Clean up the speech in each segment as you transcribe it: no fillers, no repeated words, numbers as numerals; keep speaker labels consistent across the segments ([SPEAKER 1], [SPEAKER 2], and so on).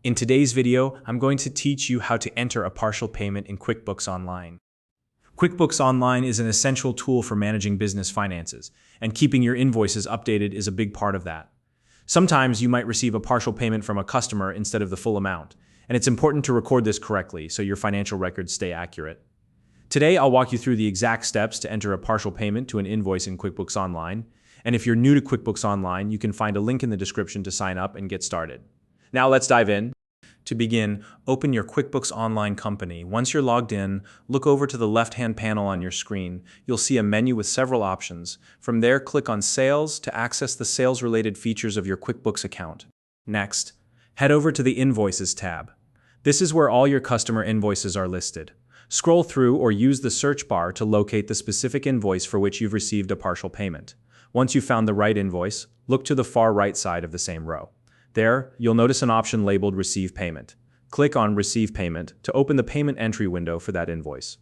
[SPEAKER 1] In today's video, I'm going to teach you how to enter a partial payment in QuickBooks Online. QuickBooks Online is an essential tool for managing business finances, and keeping your invoices updated is a big part of that. Sometimes you might receive a partial payment from a customer instead of the full amount, and it's important to record this correctly so your financial records stay accurate. Today, I'll walk you through the exact steps to enter a partial payment to an invoice in QuickBooks Online, and if you're new to QuickBooks Online, you can find a link in the description to sign up and get started. Now let's dive in. To begin, open your QuickBooks Online company. Once you're logged in, look over to the left-hand panel on your screen. You'll see a menu with several options. From there, click on Sales to access the sales-related features of your QuickBooks account. Next, head over to the Invoices tab. This is where all your customer invoices are listed. Scroll through or use the search bar to locate the specific invoice for which you've received a partial payment. Once you've found the right invoice, look to the far right side of the same row. There, you'll notice an option labeled Receive Payment. Click on Receive Payment to open the payment entry window for that invoice.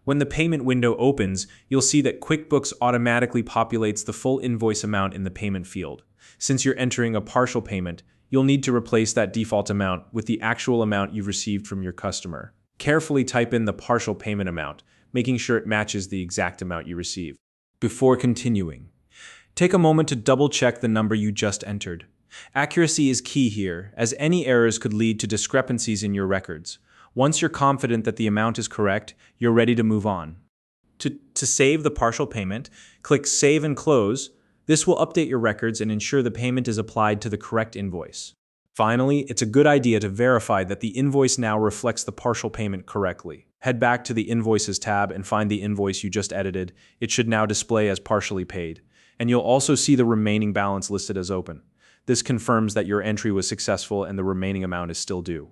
[SPEAKER 1] When the payment window opens, you'll see that QuickBooks automatically populates the full invoice amount in the payment field. Since you're entering a partial payment, you'll need to replace that default amount with the actual amount you've received from your customer. Carefully type in the partial payment amount, making sure it matches the exact amount you receive. Before continuing, take a moment to double-check the number you just entered. Accuracy is key here, as any errors could lead to discrepancies in your records. Once you're confident that the amount is correct, you're ready to move on. To save the partial payment, click Save and Close. This will update your records and ensure the payment is applied to the correct invoice. Finally, it's a good idea to verify that the invoice now reflects the partial payment correctly. Head back to the Invoices tab and find the invoice you just edited. It should now display as partially paid, and you'll also see the remaining balance listed as open. This confirms that your entry was successful and the remaining amount is still due.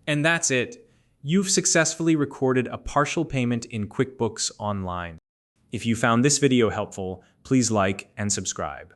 [SPEAKER 1] And that's it. You've successfully recorded a partial payment in QuickBooks Online. If you found this video helpful, please like and subscribe.